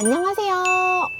안녕하세요.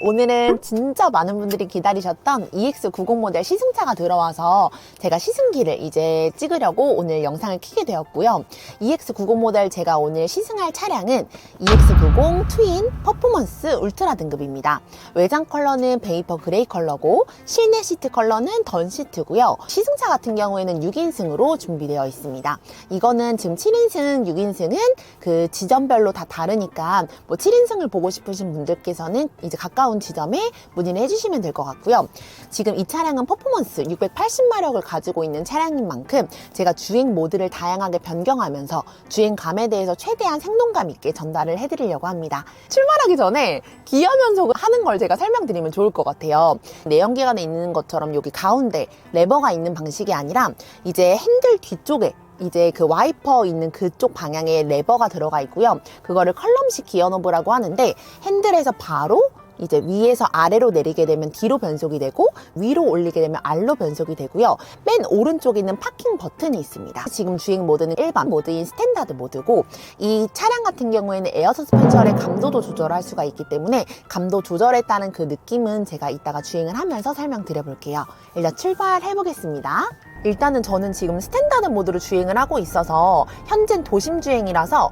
오늘은 진짜 많은 분들이 기다리셨던 EX90 모델 시승차가 들어와서 제가 시승기를 이제 찍으려고 오늘 영상을 켜게 되었고요. EX90 모델 제가 오늘 시승할 차량은 EX90 트윈 퍼포먼스 울트라 등급입니다. 외장 컬러는 베이퍼 그레이 컬러고 실내 시트 컬러는 던 시트고요. 시승차 같은 경우에는 6인승으로 준비되어 있습니다. 이거는 지금 7인승, 6인승은 그 지점별로 다 다르니까 뭐 7인승을 보고 싶으신 분들께서는 이제 가까운 지점에 문의를 해주시면 될 것 같고요. 지금 이 차량은 퍼포먼스 680마력을 가지고 있는 차량인 만큼 제가 주행 모드를 다양하게 변경하면서 주행감에 대해서 최대한 생동감 있게 전달을 해드리려고 합니다. 출발하기 전에 기어 연속을 하는 걸 제가 설명드리면 좋을 것 같아요. 내연기관에 있는 것처럼 여기 가운데 레버가 있는 방식이 아니라 이제 핸들 뒤쪽에 이제 그 와이퍼 있는 그쪽 방향에 레버가 들어가 있고요. 그거를 컬럼식 기어노브라고 하는데 핸들에서 바로 이제 위에서 아래로 내리게 되면 D로 변속이 되고 위로 올리게 되면 R로 변속이 되고요. 맨 오른쪽에 있는 파킹 버튼이 있습니다. 지금 주행 모드는 일반 모드인 스탠다드 모드고 이 차량 같은 경우에는 에어 서스펜션의 감도도 조절할 수가 있기 때문에 감도 조절에 따른 그 느낌은 제가 이따가 주행을 하면서 설명드려 볼게요. 일단 출발해 보겠습니다. 일단은 저는 지금 스탠다드 모드로 주행을 하고 있어서 현재는 도심 주행이라서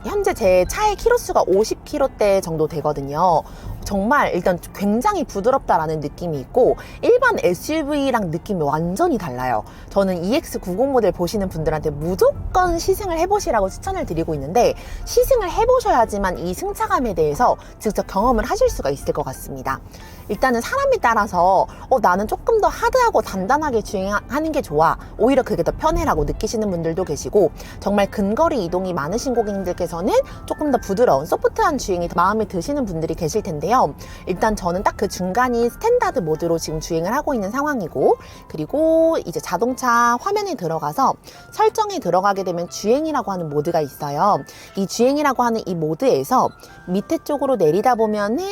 현재 제 차의 키로수가 50km대 정도 되거든요. 정말 일단 굉장히 부드럽다라는 느낌이 있고 일반 SUV랑 느낌이 완전히 달라요. 저는 EX90 모델 보시는 분들한테 무조건 시승을 해보시라고 추천을 드리고 있는데 시승을 해보셔야지만 이 승차감에 대해서 직접 경험을 하실 수가 있을 것 같습니다. 일단은 사람에 따라서 나는 조금 더 하드하고 단단하게 주행하는 게 좋아, 오히려 그게 더 편해라고 느끼시는 분들도 계시고 정말 근거리 이동이 많으신 고객님들께서는 조금 더 부드러운 소프트한 주행이 더 마음에 드시는 분들이 계실 텐데요. 일단 저는 딱 그 중간이 스탠다드 모드로 지금 주행을 하고 있는 상황이고, 그리고 이제 자동차 화면에 들어가서 설정에 들어가게 되면 주행이라고 하는 모드가 있어요. 이 주행이라고 하는 이 모드에서 밑에 쪽으로 내리다 보면은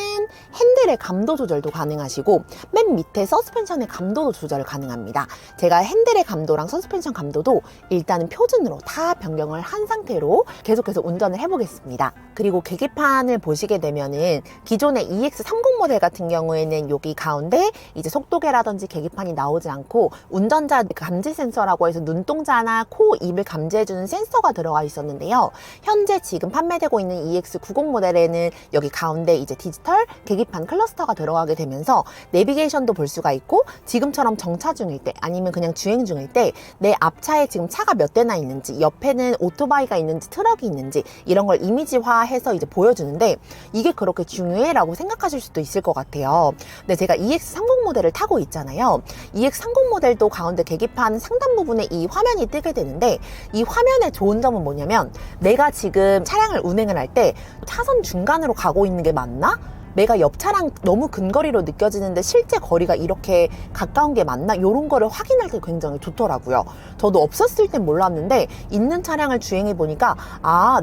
핸들의 감도 조절도 가능하시고 맨 밑에 서스펜션의 감도도 조절 가능합니다. 제가 핸들의 감도랑 서스펜션 감도도 일단은 표준으로 다 변경을 한 상태로 계속해서 운전을 해보겠습니다. 그리고 계기판을 보시게 되면은 기존의 EX30 모델 같은 경우에는 여기 가운데 이제 속도계라든지 계기판이 나오지 않고 운전자 감지 센서라고 해서 눈동자나 코, 입을 감지해주는 센서가 들어가 있었는데요. 현재 지금 판매되고 있는 EX90 모델에는 여기 가운데 이제 디지털 계기판 클러스터가 들어가게 되면서 내비게이션도 볼 수가 있고 지금처럼 정차 중일 때 아니면 그냥 주행 중일 때 내 앞차에 지금 차가 몇 대나 있는지, 옆에는 오토바이가 있는지 트럭이 있는지 이런 걸 이미지화해서 이제 보여주는데 이게 그렇게 중요해? 라고 생각하실 수도 있을 것 같아요. 근데 제가 EX30 모델을 타고 있잖아요. EX30 모델도 가운데 계기판 상단 부분에 이 화면이 뜨게 되는데 이 화면의 좋은 점은 뭐냐면 내가 지금 차량을 운행을 할 때 차선 중간으로 가고 있는 게 맞나? 내가 옆 차랑 너무 근거리로 느껴지는데 실제 거리가 이렇게 가까운 게 맞나? 이런 거를 확인할 때 굉장히 좋더라고요. 저도 없었을 땐 몰랐는데 있는 차량을 주행해 보니까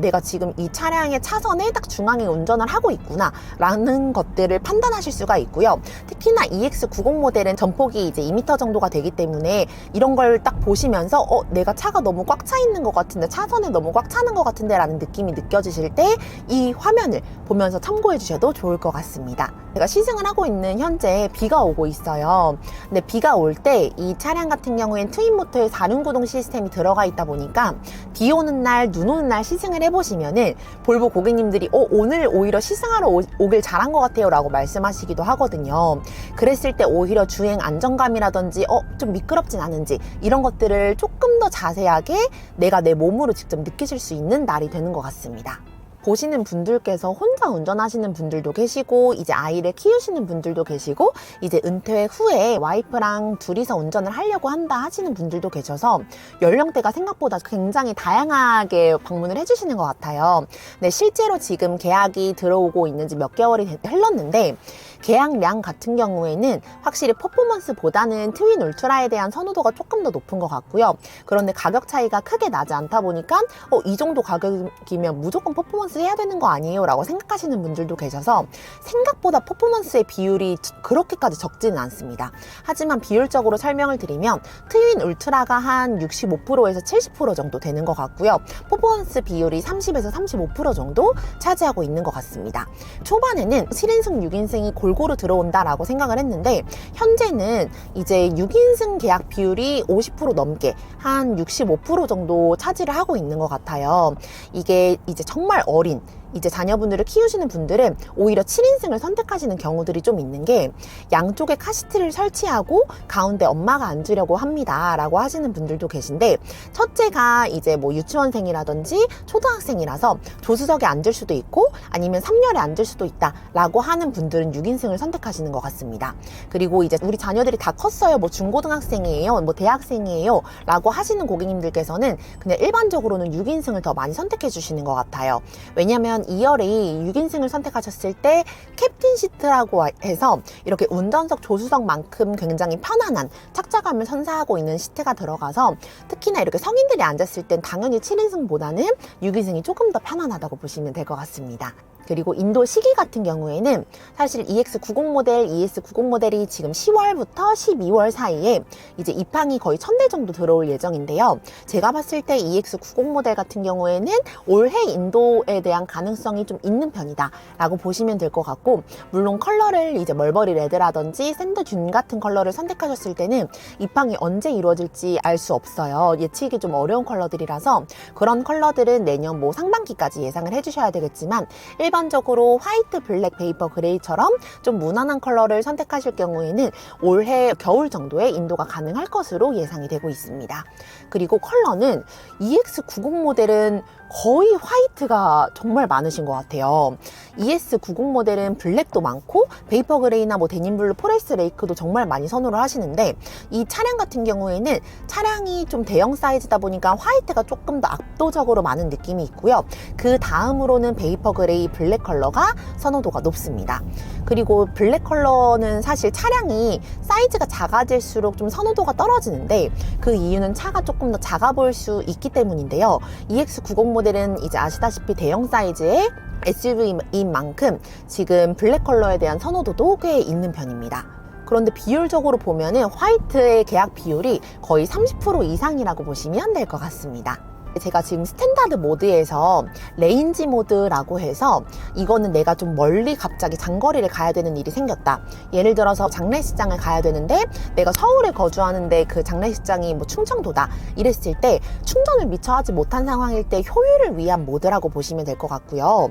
내가 지금 이 차량의 차선에 딱 중앙에 운전을 하고 있구나 라는 것들을 판단하실 수가 있고요. 특히나 EX90 모델은 전폭이 이제 2m 정도가 되기 때문에 이런 걸 딱 보시면서 내가 차가 너무 꽉 차 있는 것 같은데, 차선에 너무 꽉 차는 것 같은데 라는 느낌이 느껴지실 때 이 화면을 보면서 참고해 주셔도 좋을 것 같습니다. 제가 시승을 하고 있는 현재 비가 오고 있어요. 근데 비가 올 때 이 차량 같은 경우엔 트윈모터의 4륜구동 시스템이 들어가 있다 보니까 비 오는 날, 눈 오는 날 시승을 해보시면은 볼보 고객님들이 오늘 오히려 시승하러 오길 잘한 것 같아요 라고 말씀하시기도 하거든요. 그랬을 때 오히려 주행 안정감이라든지 좀 미끄럽진 않은지 이런 것들을 조금 더 자세하게 내가 내 몸으로 직접 느끼실 수 있는 날이 되는 것 같습니다. 보시는 분들께서 혼자 운전하시는 분들도 계시고 이제 아이를 키우시는 분들도 계시고 이제 은퇴 후에 와이프랑 둘이서 운전을 하려고 한다 하시는 분들도 계셔서 연령대가 생각보다 굉장히 다양하게 방문을 해주시는 것 같아요. 네, 실제로 지금 계약이 들어오고 있는지 몇 개월이 흘렀는데 계약량 같은 경우에는 확실히 퍼포먼스보다는 트윈 울트라에 대한 선호도가 조금 더 높은 것 같고요. 그런데 가격 차이가 크게 나지 않다 보니까 이 정도 가격이면 무조건 퍼포먼스 해야 되는 거 아니에요? 라고 생각하시는 분들도 계셔서 생각보다 퍼포먼스의 비율이 그렇게까지 적지는 않습니다. 하지만 비율적으로 설명을 드리면 트윈 울트라가 한 65%에서 70% 정도 되는 것 같고요. 퍼포먼스 비율이 30에서 35% 정도 차지하고 있는 것 같습니다. 초반에는 7인승, 6인승이 골고루 들어온다라고 생각을 했는데 현재는 이제 6인승 계약 비율이 50% 넘게 한 65% 정도 차지를 하고 있는 것 같아요. 이게 이제 정말 어린 이제 자녀분들을 키우시는 분들은 오히려 7인승을 선택하시는 경우들이 좀 있는 게 양쪽에 카시트를 설치하고 가운데 엄마가 앉으려고 합니다 라고 하시는 분들도 계신데 첫째가 이제 뭐 유치원생이라든지 초등학생이라서 조수석에 앉을 수도 있고 아니면 3열에 앉을 수도 있다 라고 하는 분들은 6인승을 선택하시는 것 같습니다. 그리고 이제 우리 자녀들이 다 컸어요, 뭐 중고등학생이에요, 뭐 대학생이에요 라고 하시는 고객님들께서는 그냥 일반적으로는 6인승을 더 많이 선택해 주시는 것 같아요. 왜냐면 2열이 6인승을 선택하셨을 때 캡틴 시트라고 해서 이렇게 운전석 조수석만큼 굉장히 편안한 착자감을 선사하고 있는 시트가 들어가서 특히나 이렇게 성인들이 앉았을 땐 당연히 7인승보다는 6인승이 조금 더 편안하다고 보시면 될 것 같습니다. 그리고 인도 시기 같은 경우에는 사실 EX90 모델, ES90 모델이 지금 10월부터 12월 사이에 이제 입항이 거의 1000대 정도 들어올 예정인데요. 제가 봤을 때 EX90 모델 같은 경우에는 올해 인도에 대한 가능성이 좀 있는 편이다 라고 보시면 될 것 같고, 물론 컬러를 이제 멀버리 레드라든지 샌드 듄 같은 컬러를 선택하셨을 때는 입항이 언제 이루어질지 알 수 없어요. 예측이 좀 어려운 컬러들이라서 그런 컬러들은 내년 뭐 상반기까지 예상을 해주셔야 되겠지만 일반적으로 화이트, 블랙, 베이퍼 그레이처럼 좀 무난한 컬러를 선택하실 경우에는 올해 겨울 정도에 인도가 가능할 것으로 예상이 되고 있습니다. 그리고 컬러는 EX90 모델은 거의 화이트가 정말 많으신 것 같아요. ES90 모델은 블랙도 많고 베이퍼 그레이나 뭐 데님블루, 포레스트 레이크도 정말 많이 선호를 하시는데 이 차량 같은 경우에는 차량이 좀 대형 사이즈다 보니까 화이트가 조금 더 압도적으로 많은 느낌이 있고요. 그 다음으로는 베이퍼 그레이, 블랙 컬러가 선호도가 높습니다. 그리고 블랙 컬러는 사실 차량이 사이즈가 작아질수록 좀 선호도가 떨어지는데 그 이유는 차가 조금 더 작아 보일 수 있기 때문인데요. EX90 모델은 이제 아시다시피 대형 사이즈의 SUV인 만큼 지금 블랙 컬러에 대한 선호도도 꽤 있는 편입니다. 그런데 비율적으로 보면은 화이트의 계약 비율이 거의 30% 이상이라고 보시면 될 것 같습니다. 제가 지금 스탠다드 모드에서 레인지 모드라고 해서 이거는 내가 좀 멀리 갑자기 장거리를 가야 되는 일이 생겼다. 예를 들어서 장례식장을 가야 되는데 내가 서울에 거주하는데 그 장례식장이 뭐 충청도다 이랬을 때 충전을 미처 하지 못한 상황일 때 효율을 위한 모드라고 보시면 될 것 같고요.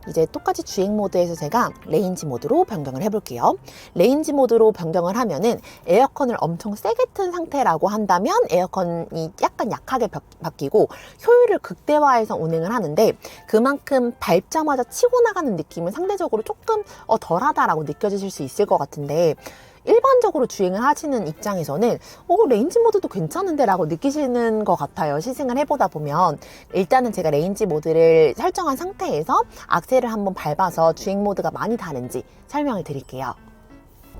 이제 똑같이 주행 모드에서 제가 레인지 모드로 변경을 해볼게요. 레인지 모드로 변경을 하면은 에어컨을 엄청 세게 튼 상태라고 한다면 에어컨이 약간 약하게 바뀌고 효율을 극대화해서 운행을 하는데 그만큼 밟자마자 치고 나가는 느낌은 상대적으로 조금 덜하다라고 느껴지실 수 있을 것 같은데 일반적으로 주행을 하시는 입장에서는 레인지 모드도 괜찮은데 라고 느끼시는 것 같아요. 시승을 해보다 보면 일단은 제가 레인지 모드를 설정한 상태에서 악셀을 한번 밟아서 주행 모드가 많이 다른지 설명을 드릴게요.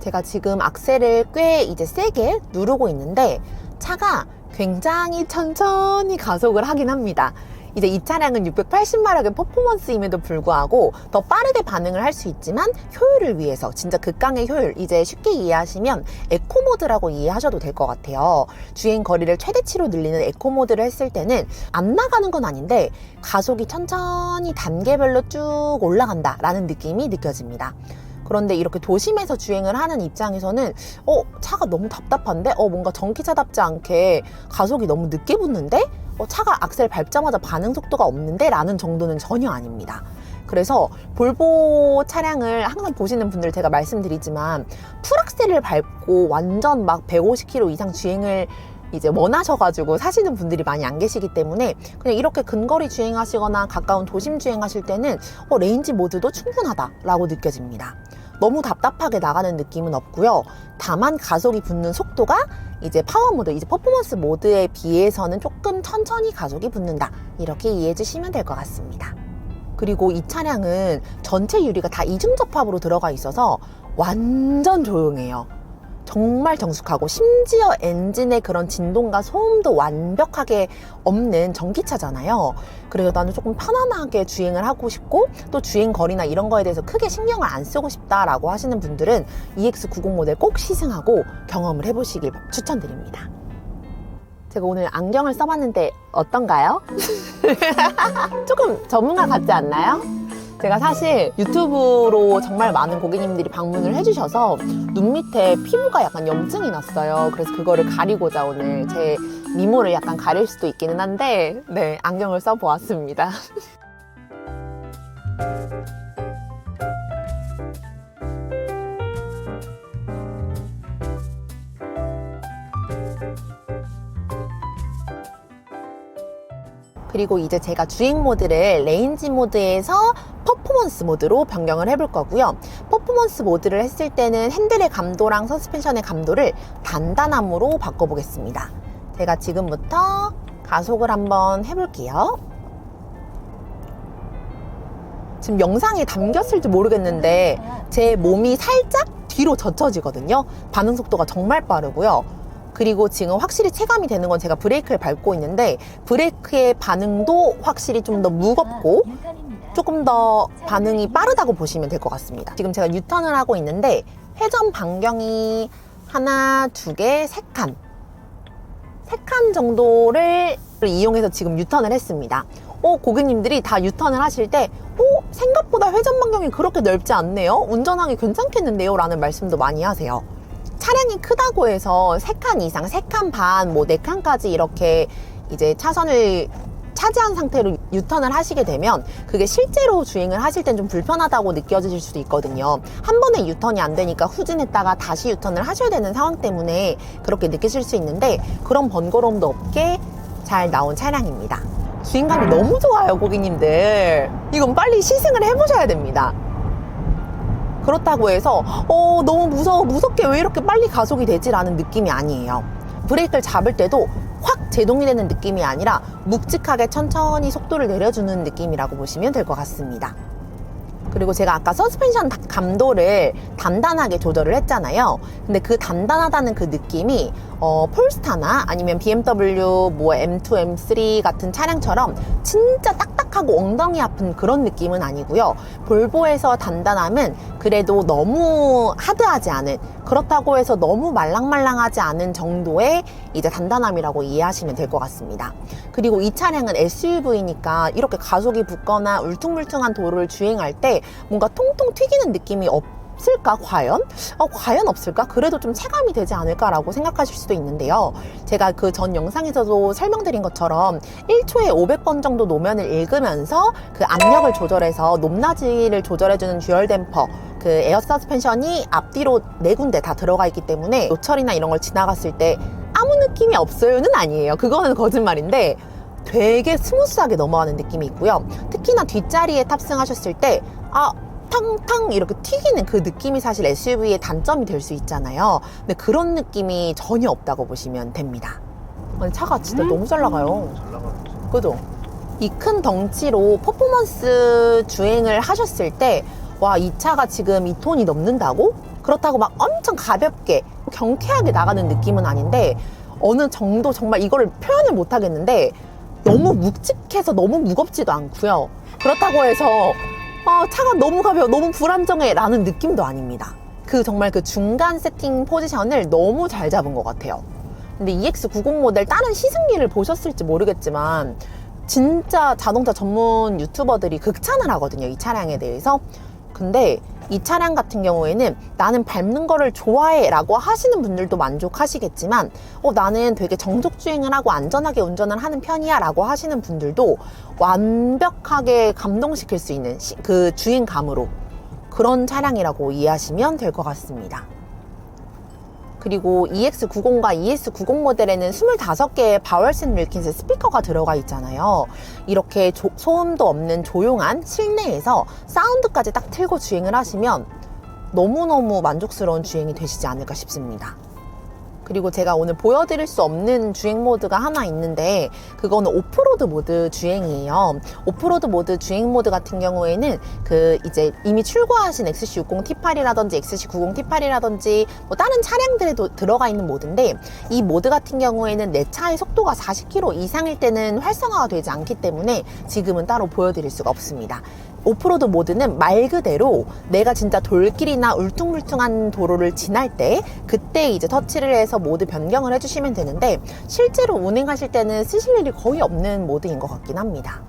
제가 지금 악셀을 꽤 이제 세게 누르고 있는데 차가 굉장히 천천히 가속을 하긴 합니다. 이제 이 차량은 680마력의 퍼포먼스임에도 불구하고 더 빠르게 반응을 할 수 있지만 효율을 위해서 진짜 극강의 효율, 이제 쉽게 이해하시면 에코모드라고 이해하셔도 될 것 같아요. 주행 거리를 최대치로 늘리는 에코모드를 했을 때는 안 나가는 건 아닌데 가속이 천천히 단계별로 쭉 올라간다 라는 느낌이 느껴집니다. 그런데 이렇게 도심에서 주행을 하는 입장에서는 차가 너무 답답한데? 뭔가 전기차답지 않게 가속이 너무 늦게 붙는데? 차가 악셀 밟자마자 반응 속도가 없는데? 라는 정도는 전혀 아닙니다. 그래서 볼보 차량을 항상 보시는 분들 제가 말씀드리지만 풀악셀을 밟고 완전 막 150km 이상 주행을 이제 원하셔가지고 사시는 분들이 많이 안 계시기 때문에 그냥 이렇게 근거리 주행하시거나 가까운 도심 주행하실 때는 레인지 모드도 충분하다라고 느껴집니다. 너무 답답하게 나가는 느낌은 없고요. 다만 가속이 붙는 속도가 이제 파워 모드, 이제 퍼포먼스 모드에 비해서는 조금 천천히 가속이 붙는다. 이렇게 이해해 주시면 될 것 같습니다. 그리고 이 차량은 전체 유리가 다 이중 접합으로 들어가 있어서 완전 조용해요. 정말 정숙하고, 심지어 엔진의 그런 진동과 소음도 완벽하게 없는 전기차잖아요. 그래서 나는 조금 편안하게 주행을 하고 싶고, 또 주행 거리나 이런 거에 대해서 크게 신경을 안 쓰고 싶다라고 하시는 분들은 EX90 모델 꼭 시승하고 경험을 해보시길 추천드립니다. 제가 오늘 안경을 써봤는데 어떤가요? 조금 전문가 같지 않나요? 제가 사실 유튜브로 정말 많은 고객님들이 방문을 해주셔서 눈 밑에 피부가 약간 염증이 났어요. 그래서 그거를 가리고자 오늘 제 미모를 약간 가릴 수도 있기는 한데, 네, 안경을 써보았습니다. 그리고 이제 제가 주행 모드를 레인지 모드에서 퍼포먼스 모드로 변경을 해볼 거고요. 퍼포먼스 모드를 했을 때는 핸들의 감도랑 서스펜션의 감도를 단단함으로 바꿔보겠습니다. 제가 지금부터 가속을 한번 해볼게요. 지금 영상에 담겼을지 모르겠는데 제 몸이 살짝 뒤로 젖혀지거든요. 반응 속도가 정말 빠르고요. 그리고 지금 확실히 체감이 되는 건 제가 브레이크를 밟고 있는데 브레이크의 반응도 확실히 좀 더 무겁고 조금 더 반응이 빠르다고 보시면 될 것 같습니다. 지금 제가 유턴을 하고 있는데 회전 반경이 하나, 두 개, 세 칸 정도를 이용해서 지금 유턴을 했습니다. 고객님들이 다 유턴을 하실 때 생각보다 회전 반경이 그렇게 넓지 않네요. 운전하기 괜찮겠는데요? 라는 말씀도 많이 하세요. 차량이 크다고 해서 3칸 이상, 3칸 반, 4칸까지 이렇게 이제 차선을 차지한 상태로 유턴을 하시게 되면 그게 실제로 주행을 하실 땐 좀 불편하다고 느껴지실 수도 있거든요. 한 번에 유턴이 안 되니까 후진했다가 다시 유턴을 하셔야 되는 상황 때문에 그렇게 느끼실 수 있는데 그런 번거로움도 없게 잘 나온 차량입니다. 주행감이 너무 좋아요, 고객님들. 이건 빨리 시승을 해보셔야 됩니다. 그렇다고 해서 너무 무섭게 왜 이렇게 빨리 가속이 되지? 라는 느낌이 아니에요. 브레이크를 잡을 때도 확 제동이 되는 느낌이 아니라 묵직하게 천천히 속도를 내려주는 느낌이라고 보시면 될 것 같습니다. 그리고 제가 아까 서스펜션 감도를 단단하게 조절을 했잖아요. 근데 그 단단하다는 그 느낌이 폴스타나 아니면 BMW 뭐 M2, M3 같은 차량처럼 진짜 딱딱하고 엉덩이 아픈 그런 느낌은 아니고요. 볼보에서 단단함은 그래도 너무 하드하지 않은, 그렇다고 해서 너무 말랑말랑하지 않은 정도의 이제 단단함이라고 이해하시면 될 것 같습니다. 그리고 이 차량은 SUV니까 이렇게 가속이 붙거나 울퉁불퉁한 도로를 주행할 때 뭔가 통통 튀기는 느낌이 없을까? 과연? 과연 없을까? 그래도 좀 체감이 되지 않을까라고 생각하실 수도 있는데요. 제가 그 전 영상에서도 설명드린 것처럼 1초에 500번 정도 노면을 읽으면서 그 압력을 조절해서 높낮이를 조절해주는 듀얼 댐퍼, 그 에어 서스펜션이 앞뒤로 4군데 다 들어가 있기 때문에 노철이나 이런 걸 지나갔을 때 아무 느낌이 없어요는 아니에요. 그거는 거짓말인데 되게 스무스하게 넘어가는 느낌이 있고요. 특히나 뒷자리에 탑승하셨을 때 탕탕 이렇게 튀기는 그 느낌이 사실 SUV의 단점이 될 수 있잖아요. 근데 그런 느낌이 전혀 없다고 보시면 됩니다. 아니, 차가 진짜 너무 잘 나가요. 잘 나가죠. 그죠? 이 큰 덩치로 퍼포먼스 주행을 하셨을 때 와, 이 차가 지금 2톤이 넘는다고? 그렇다고 막 엄청 가볍게 경쾌하게 나가는 느낌은 아닌데 어느 정도 정말 이거를 표현을 못 하겠는데 너무 묵직해서 너무 무겁지도 않고요. 그렇다고 해서 차가 너무 가벼워, 너무 불안정해 라는 느낌도 아닙니다. 정말 그 중간 세팅 포지션을 너무 잘 잡은 것 같아요. 근데 EX90 모델 다른 시승기를 보셨을지 모르겠지만 진짜 자동차 전문 유튜버들이 극찬을 하거든요, 이 차량에 대해서. 근데 이 차량 같은 경우에는 나는 밟는 거를 좋아해 라고 하시는 분들도 만족하시겠지만 나는 되게 정속 주행을 하고 안전하게 운전을 하는 편이야 라고 하시는 분들도 완벽하게 감동시킬 수 있는 그 주행감으로 그런 차량이라고 이해하시면 될 것 같습니다. 그리고 EX90과 ES90 모델에는 25개의 바웰슨 윌킨스 스피커가 들어가 있잖아요. 이렇게 소음도 없는 조용한 실내에서 사운드까지 딱 틀고 주행을 하시면 너무너무 만족스러운 주행이 되시지 않을까 싶습니다. 그리고 제가 오늘 보여드릴 수 없는 주행 모드가 하나 있는데 그거는 오프로드 모드 주행이에요. 오프로드 모드 주행 모드 같은 경우에는 그 이제 이미 출고하신 XC60 T8이라든지 XC90 T8이라든지 뭐 다른 차량들에도 들어가 있는 모드인데 이 모드 같은 경우에는 내 차의 속도가 40km 이상일 때는 활성화가 되지 않기 때문에 지금은 따로 보여드릴 수가 없습니다. 오프로드 모드는 말 그대로 내가 진짜 돌길이나 울퉁불퉁한 도로를 지날 때 그때 이제 터치를 해서 모드 변경을 해주시면 되는데 실제로 운행하실 때는 쓰실 일이 거의 없는 모드인 것 같긴 합니다.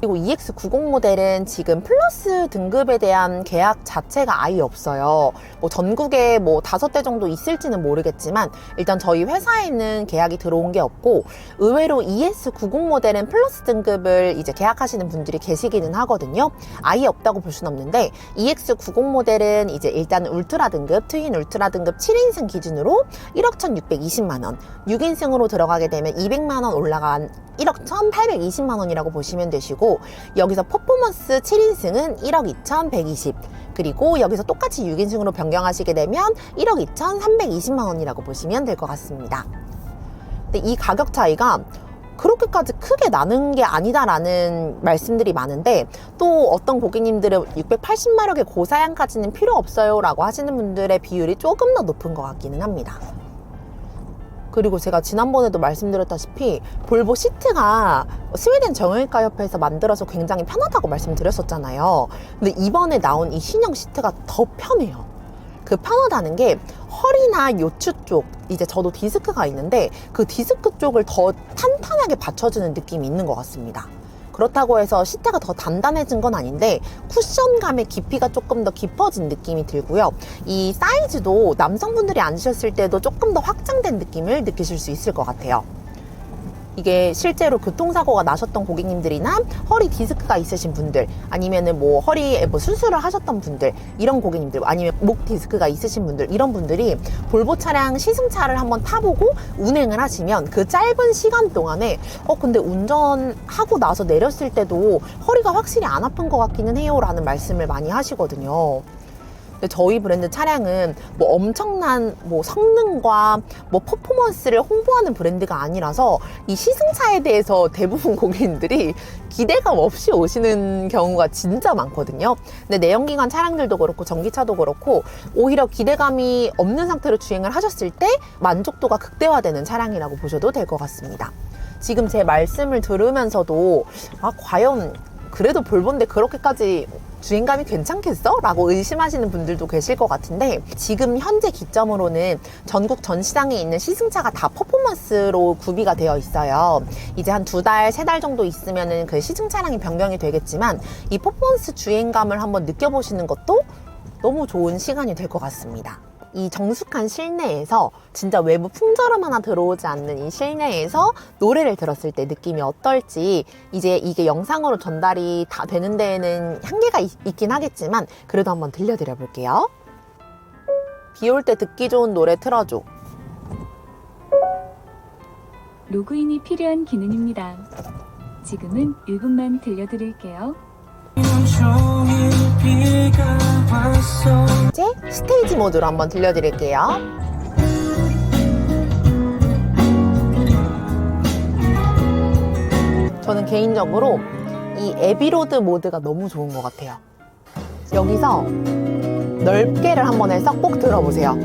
그리고 EX90 모델은 지금 플러스 등급에 대한 계약 자체가 아예 없어요. 뭐 전국에 뭐 5대 정도 있을지는 모르겠지만 일단 저희 회사에는 계약이 들어온 게 없고 의외로 ES90 모델은 플러스 등급을 이제 계약하시는 분들이 계시기는 하거든요. 아예 없다고 볼 수는 없는데 EX90 모델은 이제 일단 울트라 등급, 트윈 울트라 등급 7인승 기준으로 1억 1,620만 원, 6인승으로 들어가게 되면 200만 원 올라간 1억 1,820만 원이라고 보시면 되시고 여기서 퍼포먼스 7인승은 1억 2,120 그리고 여기서 똑같이 6인승으로 변경하시게 되면 1억 2,320만 원이라고 보시면 될 것 같습니다. 근데 이 가격 차이가 그렇게까지 크게 나는 게 아니다라는 말씀들이 많은데 또 어떤 고객님들은 680마력의 고사양까지는 필요 없어요 라고 하시는 분들의 비율이 조금 더 높은 것 같기는 합니다. 그리고 제가 지난번에도 말씀드렸다시피 볼보 시트가 스웨덴 정형외과 협회에서 만들어서 굉장히 편하다고 말씀드렸었잖아요. 근데 이번에 나온 이 신형 시트가 더 편해요. 그 편하다는 게 허리나 요추 쪽, 이제 저도 디스크가 있는데 그 디스크 쪽을 더 탄탄하게 받쳐주는 느낌이 있는 것 같습니다. 그렇다고 해서 시트가 더 단단해진 건 아닌데 쿠션감의 깊이가 조금 더 깊어진 느낌이 들고요. 이 사이즈도 남성분들이 앉으셨을 때도 조금 더 확장된 느낌을 느끼실 수 있을 것 같아요. 이게 실제로 교통사고가 나셨던 고객님들이나 허리 디스크가 있으신 분들 아니면은 뭐 허리에 뭐 수술을 하셨던 분들 이런 고객님들 아니면 목 디스크가 있으신 분들 이런 분들이 볼보 차량 시승차를 한번 타보고 운행을 하시면 그 짧은 시간 동안에 근데 운전하고 나서 내렸을 때도 허리가 확실히 안 아픈 것 같기는 해요 라는 말씀을 많이 하시거든요. 근데 저희 브랜드 차량은 뭐 엄청난 뭐 성능과 뭐 퍼포먼스를 홍보하는 브랜드가 아니라서 이 시승차에 대해서 대부분 고객님들이 기대감 없이 오시는 경우가 진짜 많거든요. 근데 내연기관 차량들도 그렇고 전기차도 그렇고 오히려 기대감이 없는 상태로 주행을 하셨을 때 만족도가 극대화되는 차량이라고 보셔도 될 것 같습니다. 지금 제 말씀을 들으면서도 과연 그래도 볼보인데 그렇게까지 주행감이 괜찮겠어? 라고 의심하시는 분들도 계실 것 같은데 지금 현재 기점으로는 전국 전 시장에 있는 시승차가 다 퍼포먼스로 구비가 되어 있어요. 이제 한 2달, 3달 정도 있으면은 그 시승 차량이 변경이 되겠지만 이 퍼포먼스 주행감을 한번 느껴보시는 것도 너무 좋은 시간이 될 것 같습니다. 이 정숙한 실내에서 진짜 외부 풍절음 하나 들어오지 않는 이 실내에서 노래를 들었을 때 느낌이 어떨지 이제 이게 영상으로 전달이 다 되는 데에는 한계가 있긴 하겠지만 그래도 한번 들려드려 볼게요. 비 올 때 듣기 좋은 노래 틀어줘. 로그인이 필요한 기능입니다. 지금은 1분만 들려드릴게요. 이제 스테이지 모드로 한번 들려드릴게요. 저는 개인적으로 이 에비로드 모드가 너무 좋은 것 같아요. 여기서 넓게를 한번 해서 꼭 들어보세요.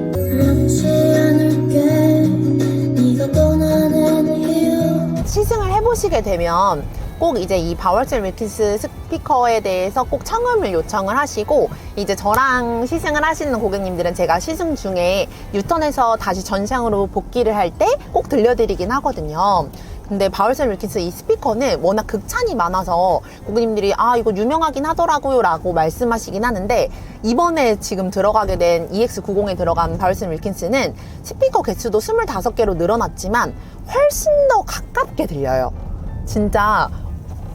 시승을 해보시게 되면 꼭 이제 이 바월셀 윌킨스 스피커에 대해서 꼭 청음을 요청을 하시고 이제 저랑 시승을 하시는 고객님들은 제가 시승 중에 유턴해서 다시 전시장으로 복귀를 할 때 꼭 들려드리긴 하거든요. 근데 바월셀 윌킨스 이 스피커는 워낙 극찬이 많아서 고객님들이 이거 유명하긴 하더라고요 라고 말씀하시긴 하는데 이번에 지금 들어가게 된 EX90에 들어간 바월셀 윌킨스는 스피커 개수도 25개로 늘어났지만 훨씬 더 가깝게 들려요. 진짜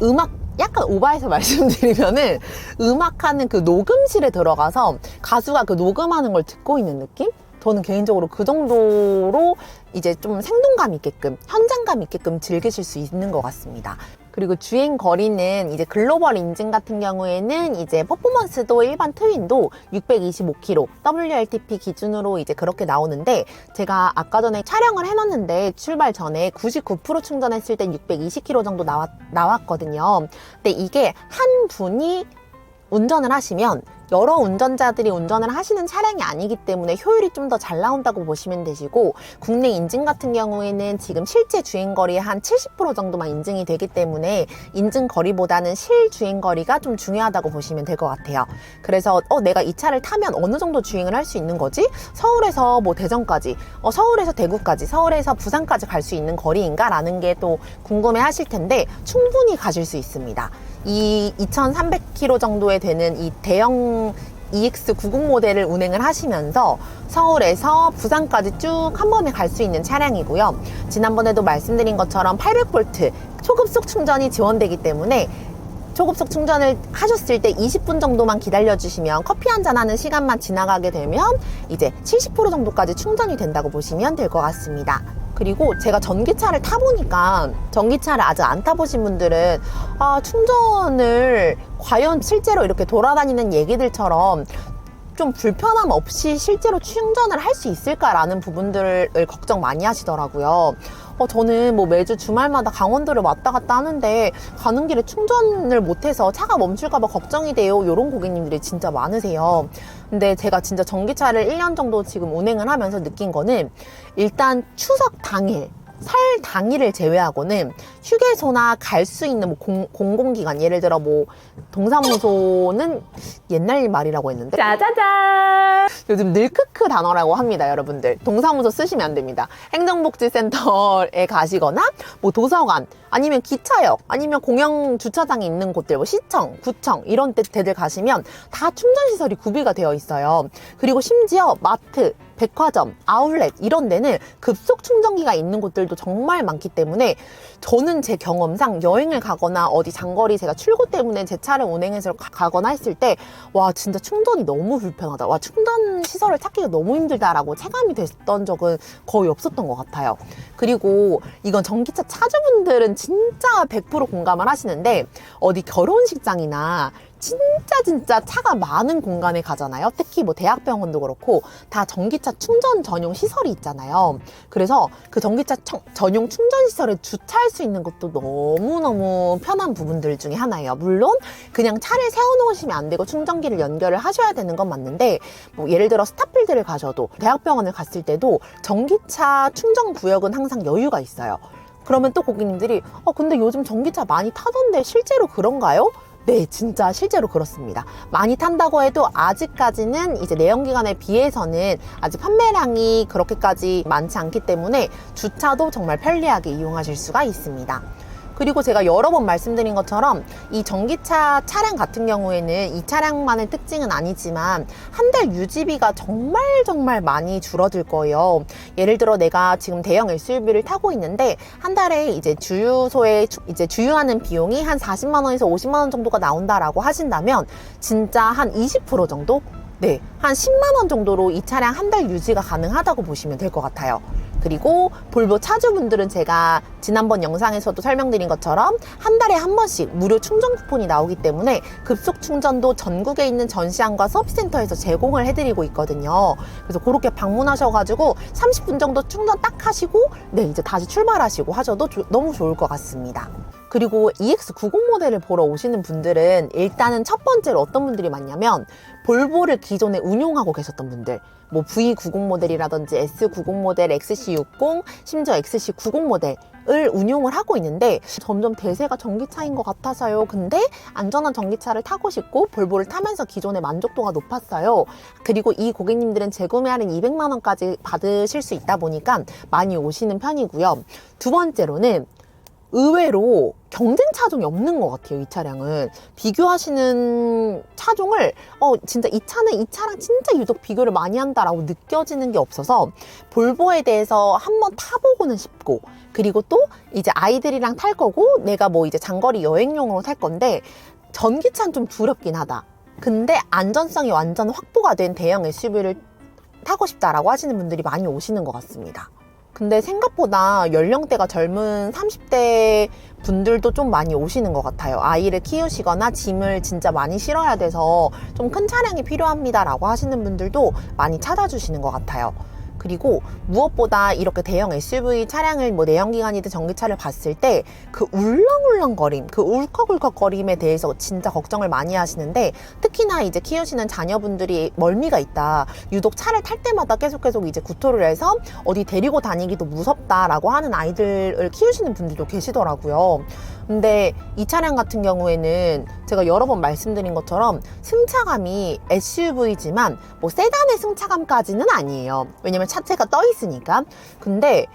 음악 약간 오버해서 말씀드리면은 음악하는 그 녹음실에 들어가서 가수가 그 녹음하는 걸 듣고 있는 느낌? 저는 개인적으로 그 정도로 이제 좀 생동감 있게끔, 현장감 있게끔 즐기실 수 있는 것 같습니다. 그리고 주행 거리는 이제 글로벌 인증 같은 경우에는 이제 퍼포먼스도 일반 트윈도 625km, WLTP 기준으로 이제 그렇게 나오는데, 제가 아까 전에 촬영을 해놨는데 출발 전에 99% 충전했을 땐 620km 정도 나왔거든요. 근데 이게 한 분이 운전을 하시면 여러 운전자들이 운전을 하시는 차량이 아니기 때문에 효율이 좀 더 잘 나온다고 보시면 되시고, 국내 인증 같은 경우에는 지금 실제 주행거리의 한 70% 정도만 인증이 되기 때문에 인증 거리보다는 실 주행거리가 좀 중요하다고 보시면 될 것 같아요. 그래서 내가 이 차를 타면 어느 정도 주행을 할 수 있는 거지? 서울에서 뭐 대전까지, 서울에서 대구까지, 서울에서 부산까지 갈 수 있는 거리인가? 라는 게 또 궁금해 하실 텐데 충분히 가실 수 있습니다. 이 2300km 정도에 되는 이 대형 EX90 모델을 운행을 하시면서 서울에서 부산까지 쭉 한 번에 갈 수 있는 차량이고요. 지난번에도 말씀드린 것처럼 800V 초급속 충전이 지원되기 때문에 초급속 충전을 하셨을 때 20분 정도만 기다려주시면 커피 한잔 하는 시간만 지나가게 되면 이제 70% 정도까지 충전이 된다고 보시면 될 것 같습니다. 그리고 제가 전기차를 타보니까, 전기차를 아직 안 타보신 분들은 충전을 과연 실제로 이렇게 돌아다니는 얘기들처럼 좀 불편함 없이 실제로 충전을 할 수 있을까라는 부분들을 걱정 많이 하시더라고요. 저는 뭐 매주 주말마다 강원도를 왔다 갔다 하는데 가는 길에 충전을 못해서 차가 멈출까봐 걱정이 돼요. 이런 고객님들이 진짜 많으세요. 근데 제가 진짜 전기차를 1년 정도 지금 운행을 하면서 느낀 거는, 일단 추석 당일, 설 당일을 제외하고는 휴게소나 갈 수 있는 뭐 공공기관, 예를 들어 뭐 동사무소는 옛날 말이라고 했는데, 짜자잔! 요즘 늘크크 단어라고 합니다, 여러분들. 동사무소 쓰시면 안 됩니다. 행정복지센터에 가시거나 뭐 도서관, 아니면 기차역, 아니면 공영 주차장이 있는 곳들, 뭐 시청, 구청 이런 데들 가시면 다 충전시설이 구비가 되어 있어요. 그리고 심지어 마트, 백화점, 아울렛 이런 데는 급속 충전기가 있는 곳들도 정말 많기 때문에, 저는 제 경험상 여행을 가거나 어디 장거리 제가 출고 때문에 제 차를 운행해서 가거나 했을 때, 와 진짜 충전이 너무 불편하다, 와 충전 시설을 찾기가 너무 힘들다라고 체감이 됐던 적은 거의 없었던 것 같아요. 그리고 이건 전기차 차주분들은 진짜 100% 공감을 하시는데, 어디 결혼식장이나 진짜 차가 많은 공간에 가잖아요. 특히 뭐 대학병원도 그렇고 다 전기차 충전 전용 시설이 있잖아요. 그래서 그 전기차 전용 충전 시설에 주차할 수 있는 것도 너무너무 편한 부분들 중에 하나예요. 물론 그냥 차를 세워놓으시면 안 되고 충전기를 연결을 하셔야 되는 건 맞는데, 뭐 예를 들어 스타필드를 가셔도, 대학병원을 갔을 때도 전기차 충전 구역은 항상 여유가 있어요. 그러면 또 고객님들이 근데 요즘 전기차 많이 타던데 실제로 그런가요? 네, 진짜 실제로 그렇습니다. 많이 탄다고 해도 아직까지는 이제 내연기관에 비해서는 아직 판매량이 그렇게까지 많지 않기 때문에 주차도 정말 편리하게 이용하실 수가 있습니다. 그리고 제가 여러 번 말씀드린 것처럼 이 전기차 차량 같은 경우에는 이 차량만의 특징은 아니지만 한 달 유지비가 정말 많이 줄어들 거예요. 예를 들어 내가 지금 대형 SUV를 타고 있는데 한 달에 이제 주유소에 이제 주유하는 비용이 한 40만 원에서 50만 원 정도가 나온다라고 하신다면 진짜 한 20% 정도? 네, 한 10만 원 정도로 이 차량 한 달 유지가 가능하다고 보시면 될 것 같아요. 그리고 볼보 차주분들은 제가 지난번 영상에서도 설명드린 것처럼 한 달에 한 번씩 무료 충전 쿠폰이 나오기 때문에 급속 충전도 전국에 있는 전시장과 서비스센터에서 제공을 해드리고 있거든요. 그래서 그렇게 방문하셔가지고 30분 정도 충전 딱 하시고 네, 이제 다시 출발하시고 하셔도 너무 좋을 것 같습니다. 그리고 EX90 모델을 보러 오시는 분들은 일단은 첫 번째로 어떤 분들이 많냐면, 볼보를 기존에 운용하고 계셨던 분들, 뭐 V90 모델이라든지 S90 모델, XC60, 심지어 XC90 모델을 운용을 하고 있는데 점점 대세가 전기차인 것 같아서요. 근데 안전한 전기차를 타고 싶고 볼보를 타면서 기존의 만족도가 높았어요. 그리고 이 고객님들은 재구매 할인 200만 원까지 받으실 수 있다 보니까 많이 오시는 편이고요. 두 번째로는 의외로 경쟁 차종이 없는 것 같아요. 이 차량은 비교하시는 차종을 진짜 이 차랑 진짜 유독 비교를 많이 한다라고 느껴지는 게 없어서 볼보에 대해서 한번 타보고는 싶고, 그리고 또 이제 아이들이랑 탈 거고 내가 뭐 이제 장거리 여행용으로 탈 건데 전기차는 좀 두렵긴 하다. 근데 안전성이 완전 확보가 된 대형 SUV를 타고 싶다라고 하시는 분들이 많이 오시는 것 같습니다. 근데 생각보다 연령대가 젊은 30대 분들도 좀 많이 오시는 것 같아요. 아이를 키우시거나 짐을 진짜 많이 실어야 돼서 좀 큰 차량이 필요합니다라고 하시는 분들도 많이 찾아주시는 것 같아요. 그리고 무엇보다 이렇게 대형 SUV 차량을 뭐 내연기관이든 전기차를 봤을 때 그 울렁울렁거림, 그 울컥울컥거림에 대해서 진짜 걱정을 많이 하시는데, 특히나 이제 키우시는 자녀분들이 멀미가 있다, 유독 차를 탈 때마다 계속 이제 구토를 해서 어디 데리고 다니기도 무섭다라고 하는 아이들을 키우시는 분들도 계시더라고요. 근데 이 차량 같은 경우에는 제가 여러 번 말씀드린 것처럼 승차감이 SUV지만 뭐 세단의 승차감까지는 아니에요. 왜냐면 차체가 떠 있으니까. 근데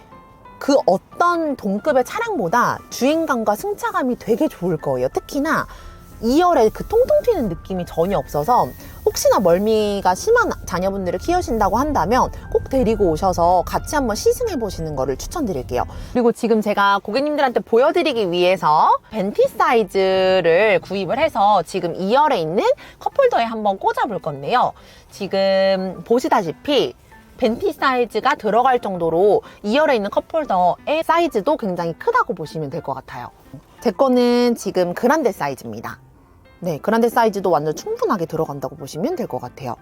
그 어떤 동급의 차량보다 주행감과 승차감이 되게 좋을 거예요. 특히나 2열에 그 통통 튀는 느낌이 전혀 없어서, 혹시나 멀미가 심한 자녀분들을 키우신다고 한다면 꼭 데리고 오셔서 같이 한번 시승해 보시는 거를 추천드릴게요. 그리고 지금 제가 고객님들한테 보여드리기 위해서 벤티 사이즈를 구입을 해서 지금 2열에 있는 컵홀더에 한번 꽂아 볼 건데요. 지금 보시다시피 벤티 사이즈가 들어갈 정도로 2열에 있는 컵홀더의 사이즈도 굉장히 크다고 보시면 될 것 같아요. 제 거는 지금 그란데 사이즈입니다. 네, 그란데 사이즈도 완전 충분하게 들어간다고 보시면 될 것 같아요.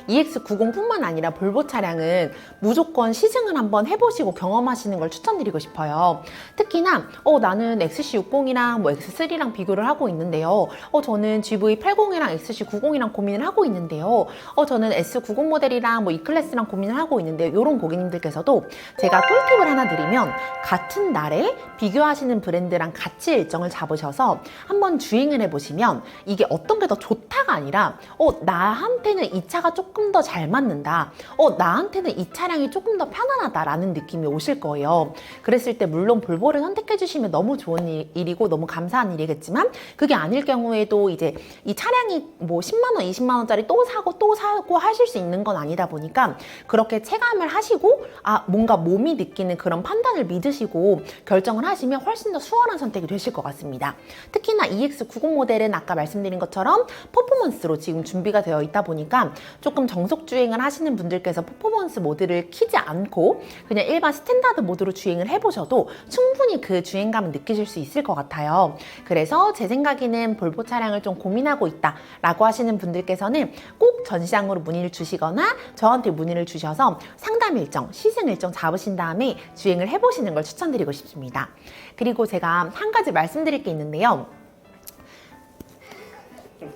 EX90뿐만 아니라 볼보 차량은 무조건 시승을 한번 해보시고 경험하시는 걸 추천드리고 싶어요. 특히나 나는 XC60이랑 뭐 X3랑 비교를 하고 있는데요. 저는 GV80이랑 XC90이랑 고민을 하고 있는데요. 저는 S90 모델이랑 뭐 E클래스랑 고민을 하고 있는데요. 이런 고객님들께서도 제가 꿀팁을 하나 드리면, 같은 날에 비교하시는 브랜드랑 같이 일정을 잡으셔서 한번 주행을 해보시면 이게 어떤 게 더 좋다가 아니라 나한테는 이 차가 조금 더 잘 맞는다, 나한테는 이 차량이 조금 더 편안하다라는 느낌이 오실 거예요. 그랬을 때 물론 볼보를 선택해 주시면 너무 좋은 일이고 너무 감사한 일이겠지만, 그게 아닐 경우에도 이제 이 차량이 뭐 10만 원, 20만 원짜리 또 사고 하실 수 있는 건 아니다 보니까, 그렇게 체감을 하시고 뭔가 몸이 느끼는 그런 판단을 믿으시고 결정을 하시면 훨씬 더 수월한 선택이 되실 것 같습니다. 특히나 EX90 모델은 아까 말씀드린 것처럼 퍼포먼스로 지금 준비가 되어 있다 보니까 조금 정속 주행을 하시는 분들께서 퍼포먼스 모드를 키지 않고 그냥 일반 스탠다드 모드로 주행을 해보셔도 충분히 그 주행감을 느끼실 수 있을 것 같아요. 그래서 제 생각에는 볼보 차량을 좀 고민하고 있다 라고 하시는 분들께서는 꼭 전시장으로 문의를 주시거나 저한테 문의를 주셔서 상담 일정, 시승 일정 잡으신 다음에 주행을 해보시는 걸 추천드리고 싶습니다. 그리고 제가 한 가지 말씀드릴 게 있는데요.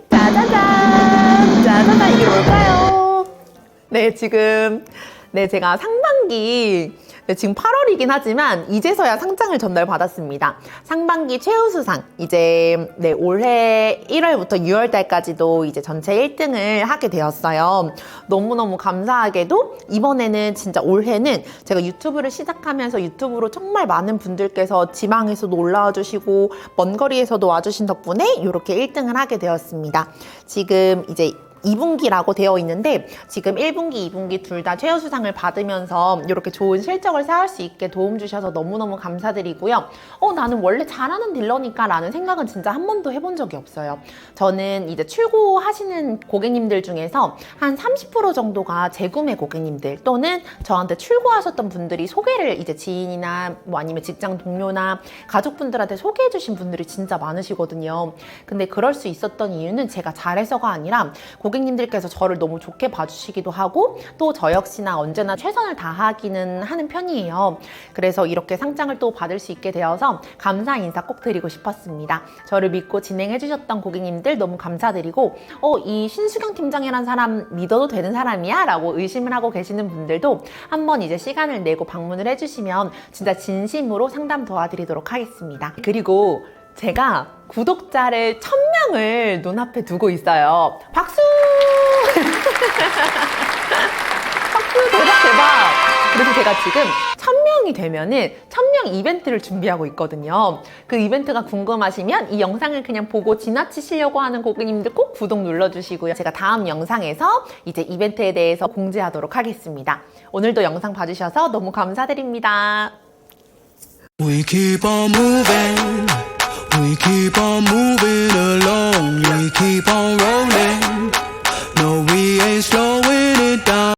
짜자잔, 이게 뭘까요? 네, 지금 제가 상반기, 지금 8월이긴 하지만 이제서야 상장을 전달받았습니다. 상반기 최우수상, 이제 올해 1월부터 6월 달까지도 이제 전체 1등을 하게 되었어요. 너무너무 감사하게도 이번에는 진짜 올해는 제가 유튜브를 시작하면서 유튜브로 정말 많은 분들께서 지방에서도 올라와 주시고 먼 거리에서도 와주신 덕분에 이렇게 1등을 하게 되었습니다. 지금 이제 2분기라고 되어 있는데, 지금 1분기, 2분기 둘 다 최우수상을 받으면서 이렇게 좋은 실적을 쌓을 수 있게 도움 주셔서 너무너무 감사드리고요. 나는 원래 잘하는 딜러니까 라는 생각은 진짜 한 번도 해본 적이 없어요. 저는 이제 출고하시는 고객님들 중에서 한 30% 정도가 재구매 고객님들, 또는 저한테 출고하셨던 분들이 소개를 이제 지인이나 뭐 아니면 직장 동료나 가족분들한테 소개해 주신 분들이 진짜 많으시거든요. 근데 그럴 수 있었던 이유는 제가 잘해서가 아니라 고객님들께서 저를 너무 좋게 봐주시기도 하고, 또 저 역시나 언제나 최선을 다하기는 하는 편이에요. 그래서 이렇게 상장을 또 받을 수 있게 되어서 감사 인사 꼭 드리고 싶었습니다. 저를 믿고 진행해 주셨던 고객님들 너무 감사드리고, 이 신수경 팀장이라는 사람 믿어도 되는 사람이야? 라고 의심을 하고 계시는 분들도 한번 이제 시간을 내고 방문을 해주시면 진짜 진심으로 상담 도와드리도록 하겠습니다. 그리고 제가 구독자를 1000명을 눈앞에 두고 있어요. 박수! 박수! 대박! 그래서 제가 지금 1000명이 되면은 1000명 이벤트를 준비하고 있거든요. 그 이벤트가 궁금하시면 이 영상을 그냥 보고 지나치시려고 하는 고객님들 꼭 구독 눌러주시고요. 제가 다음 영상에서 이제 이벤트에 대해서 공지하도록 하겠습니다. 오늘도 영상 봐주셔서 너무 감사드립니다. We keep on moving. We keep on moving along. We keep on rolling. No, we ain't ain't slowing it down.